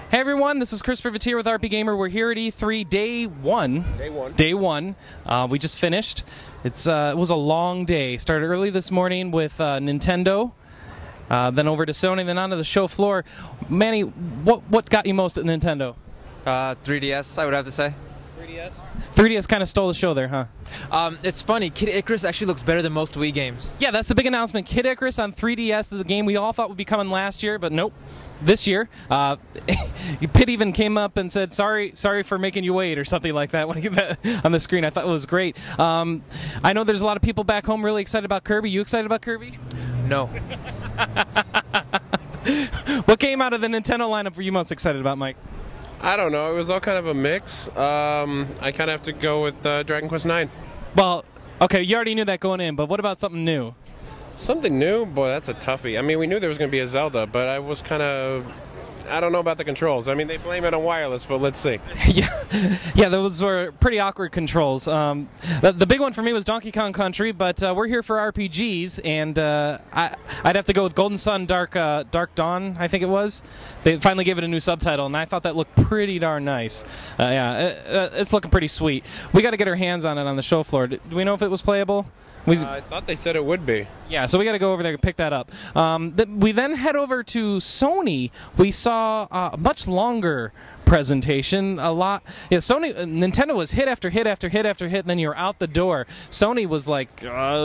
Hey everyone, this is Chris Privateer with RPGamer. We're here at E3 Day 1. Day one. We just finished. It was a long day. Started early this morning with Nintendo, then over to Sony, then onto the show floor. Manny, what got you most at Nintendo? 3DS, I would have to say. 3DS kind of stole the show there, huh? It's funny, Kid Icarus actually looks better than most Wii games. Yeah, that's the big announcement. Kid Icarus on 3DS is a game we all thought would be coming last year, but nope. This year, Pitt even came up and said, sorry for making you wait, or something like that when he got that on the screen. I thought it was great. I know there's a lot of people back home really excited about Kirby. You excited about Kirby? No. What game out of the Nintendo lineup were you most excited about, Mike? I don't know. It was all kind of a mix. I kind of have to go with Dragon Quest IX. Well, okay, you already knew that going in, but what about something new? Something new? Boy, that's a toughie. I mean, we knew there was going to be a Zelda, but I was kind of... I don't know about the controls. I mean, they blame it on wireless, but let's see. Yeah, those were pretty awkward controls. The big one for me was Donkey Kong Country, but we're here for RPGs, and I'd have to go with Golden Sun Dark Dawn, I think it was. They finally gave it a new subtitle, and I thought that looked pretty darn nice. It's looking pretty sweet. We got to get our hands on it on the show floor. Do we know if it was playable? I thought they said it would be. Yeah, so we got to go over there and pick that up. We then head over to Sony. We saw a much longer presentation. A lot. Yeah, Nintendo was hit after hit after hit after hit, and then you're out the door. Sony was like a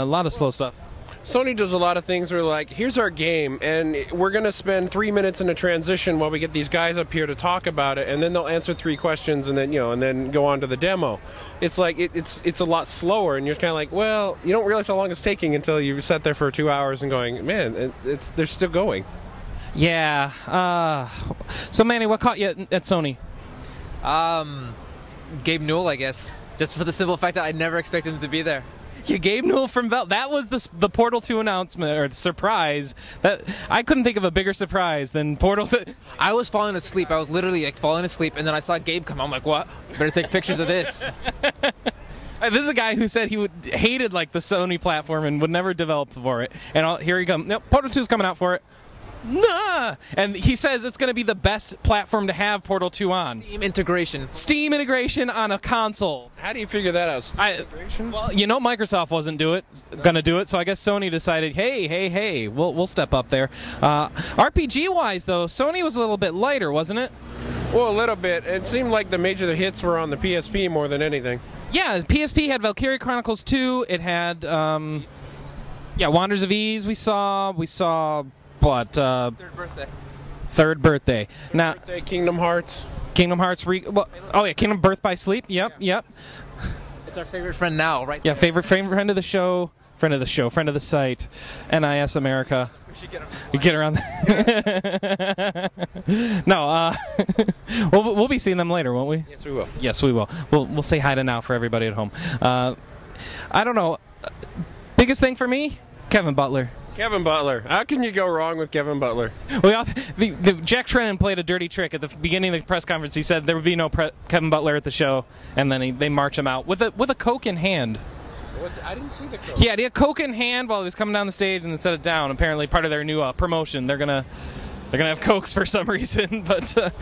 lot of slow stuff. Sony does a lot of things where like, here's our game, and we're going to spend 3 minutes in a transition while we get these guys up here to talk about it, and then they'll answer 3 questions, and then and then go on to the demo. It's like it's a lot slower, and you're kind of like, well, you don't realize how long it's taking until you sat there for 2 hours and going, man, they're still going. Yeah. So Manny, what caught you at Sony? Gabe Newell, I guess, just for the simple fact that I never expected him to be there. Yeah, Gabe Newell from Valve. That was the Portal 2 announcement, or the surprise. That I couldn't think of a bigger surprise than Portal. I was falling asleep. I was literally like falling asleep, and then I saw Gabe come. I'm like, what? Better take pictures of this. This is a guy who said he hated like the Sony platform and would never develop for it. And here he comes. Nope, Portal 2 is coming out for it. Nah! And he says it's going to be the best platform to have Portal 2 on. Steam integration on a console. How do you figure that out? Well, Microsoft wasn't going to do it, so I guess Sony decided, hey, we'll step up there. RPG-wise, though, Sony was a little bit lighter, wasn't it? Well, a little bit. It seemed like the major hits were on the PSP more than anything. Yeah, PSP had Valkyria Chronicles 2. It had, Wonders of Ease we saw... What? Third birthday. Now, Kingdom Hearts. Kingdom Birth by Sleep. Yep. It's our favorite friend now, right? Yeah, favorite friend of the show, friend of the site, NIS America. We should get him. We get around there. No, we'll be seeing them later, won't we? Yes, we will. Yes, we will. We'll say hi to now for everybody at home. I don't know. Biggest thing for me, Kevin Butler. Kevin Butler. How can you go wrong with Kevin Butler? Well, Jack Trennan played a dirty trick at the beginning of the press conference. He said there would be no Kevin Butler at the show, and then they march him out with a Coke in hand. What? I didn't see the Coke. Yeah, he had Coke in hand while he was coming down the stage, and then set it down. Apparently, part of their new promotion, they're gonna have Cokes for some reason, but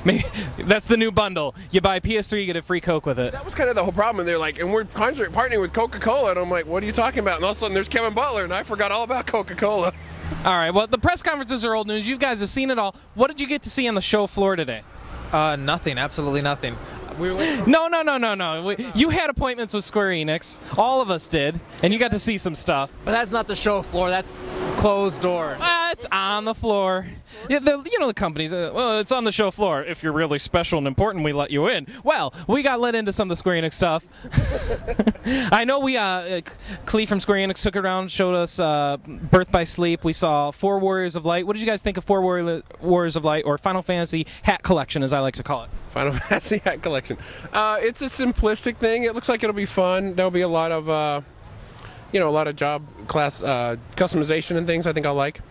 maybe that's the new bundle. You buy PS3, you get a free Coke with it. That was kind of the whole problem. And they're like, and we're partnering with Coca-Cola, and I'm like, what are you talking about? And all of a sudden, there's Kevin Butler, and I forgot all about Coca-Cola. All right, well, the press conferences are old news. You guys have seen it all. What did you get to see on the show floor today? Nothing. Absolutely nothing. No. You had appointments with Square Enix. All of us did, and you got to see some stuff. But that's not the show floor. That's closed door. It's on the floor. Yeah, the companies. Well, it's on the show floor. If you're really special and important, we let you in. Well, we got let into some of the Square Enix stuff. I know Clee from Square Enix took it around, showed us Birth by Sleep. We saw 4 Warriors of Light. What did you guys think of 4 Warriors of Light, or Final Fantasy Hat Collection, as I like to call it? Final Fantasy Hat Collection. It's a simplistic thing. It looks like it'll be fun. There'll be a lot of, a lot of job class customization and things I think I'll like.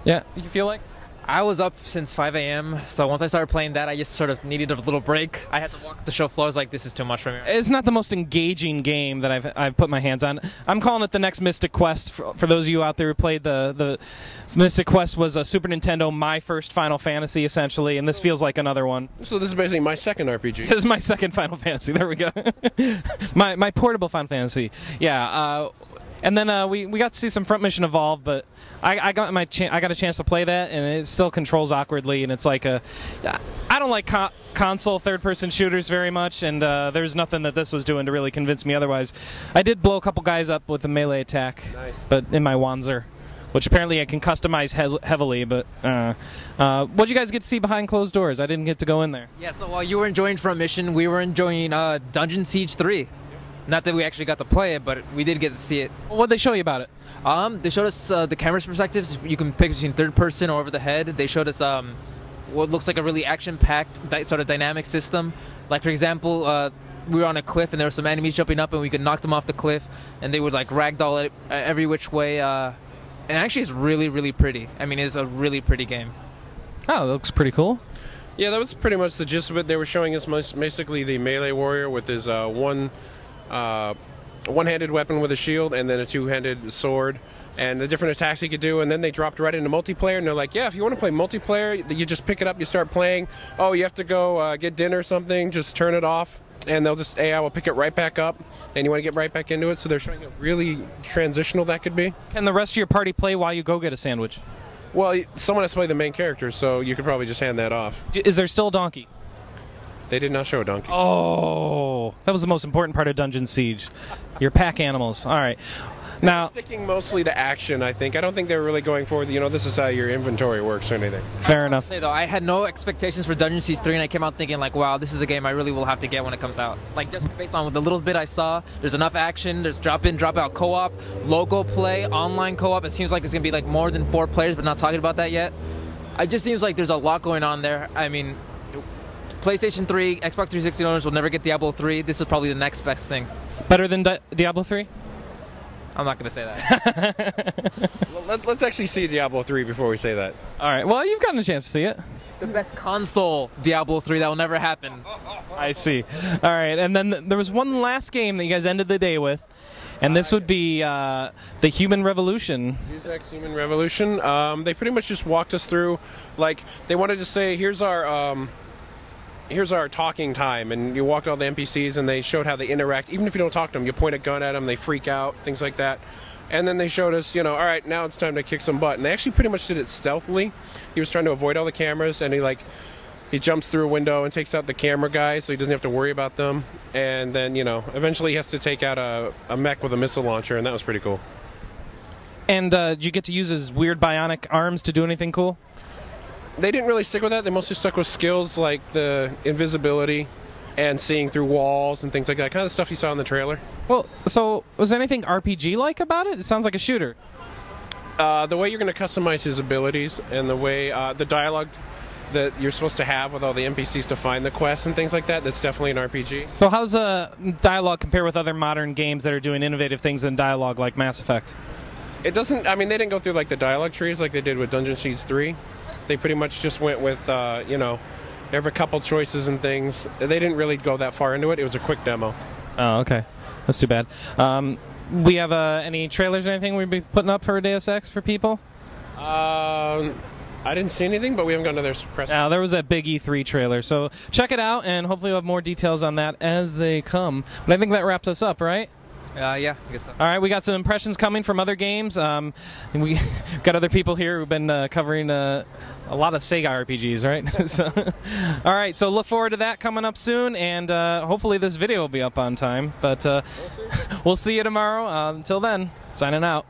Yeah, you feel like? I was up since 5 a.m., so once I started playing that, I just sort of needed a little break. I had to walk the show floor. I was like, this is too much for me. It's not the most engaging game that I've put my hands on. I'm calling it the next Mystic Quest. For those of you out there who played the Mystic Quest was a Super Nintendo, my first Final Fantasy, essentially, and this feels like another one. So this is basically my second RPG. This is my second Final Fantasy. There we go. my portable Final Fantasy. Yeah. And then we got to see some Front Mission Evolve, but I got a chance to play that, and it still controls awkwardly, and it's like I don't like console third-person shooters very much, and there's nothing that this was doing to really convince me otherwise. I did blow a couple guys up with a melee attack, nice. But in my Wanzer, which apparently I can customize heavily, but what'd you guys get to see behind closed doors? I didn't get to go in there. Yeah, so while you were enjoying Front Mission, we were enjoying Dungeon Siege 3. Not that we actually got to play it, but we did get to see it. What'd they show you about it? They showed us the camera's perspectives. You can pick between third person or over the head. They showed us what looks like a really action-packed sort of dynamic system. Like, for example, we were on a cliff and there were some enemies jumping up and we could knock them off the cliff and they would like ragdoll it every which way. And actually it's really, really pretty. I mean, it's a really pretty game. Oh, it looks pretty cool. Yeah, that was pretty much the gist of it. They were showing us basically the melee warrior with his one-handed weapon with a shield and then a two-handed sword and the different attacks he could do, and then they dropped right into multiplayer, and they're like, yeah, if you want to play multiplayer, you just pick it up, you start playing. Oh, you have to go get dinner or something, just turn it off, and they'll just, AI will pick it right back up, and you want to get right back into it, so they're showing how really transitional that could be. Can the rest of your party play while you go get a sandwich? Well, someone has to play the main character, so you could probably just hand that off. Is there still a donkey? They did not show a donkey. Oh, that was the most important part of Dungeon Siege. Your pack animals. All right. Now, sticking mostly to action, I think. I don't think they were really going for, this is how your inventory works or anything. Fair enough. Say though, I had no expectations for Dungeon Siege 3, and I came out thinking like, wow, this is a game I really will have to get when it comes out. Like, just based on the little bit I saw, there's enough action, there's drop-in, drop-out co-op, local play, online co-op. It seems like it's going to be like more than 4 players, but not talking about that yet. It just seems like there's a lot going on there. I mean, PlayStation 3, Xbox 360 owners will never get Diablo 3. This is probably the next best thing. Better than Diablo 3? I'm not going to say that. Well, let's actually see Diablo 3 before we say that. All right. Well, you've gotten a chance to see it. The best console Diablo 3 that will never happen. I see. All right. And then there was one last game that you guys ended the day with, and this would be the Human Revolution. Deus Ex Human Revolution. They pretty much just walked us through, like, they wanted to say, here's our talking time, and you walked all the NPCs and they showed how they interact. Even if you don't talk to them, you point a gun at them, they freak out, things like that. And then they showed us, all right, now it's time to kick some butt. And they actually pretty much did it stealthily. He was trying to avoid all the cameras, and he jumps through a window and takes out the camera guy so he doesn't have to worry about them. And then, eventually he has to take out a mech with a missile launcher, and that was pretty cool. And did you get to use his weird bionic arms to do anything cool? They didn't really stick with that. They mostly stuck with skills like the invisibility and seeing through walls and things like that. Kind of stuff you saw in the trailer. Well, so was there anything RPG-like about it? It sounds like a shooter. The way you're going to customize his abilities and the way the dialogue that you're supposed to have with all the NPCs to find the quests and things like that, that's definitely an RPG. So how's dialogue compare with other modern games that are doing innovative things in dialogue like Mass Effect? It doesn't, they didn't go through like the dialogue trees like they did with Dungeon Siege 3. They pretty much just went with, every couple choices and things. They didn't really go that far into it. It was a quick demo. Oh, okay. That's too bad. We have any trailers or anything we'd be putting up for Deus Ex for people? I didn't see anything, but we haven't gone to their press. There was that big E3 trailer. So check it out, and hopefully we'll have more details on that as they come. But I think that wraps us up, right? Yeah, I guess so. All right, we got some impressions coming from other games. And we got other people here who've been covering a lot of Sega RPGs, right? So, all right, so look forward to that coming up soon, and hopefully this video will be up on time. But we'll see you tomorrow. Until then, signing out.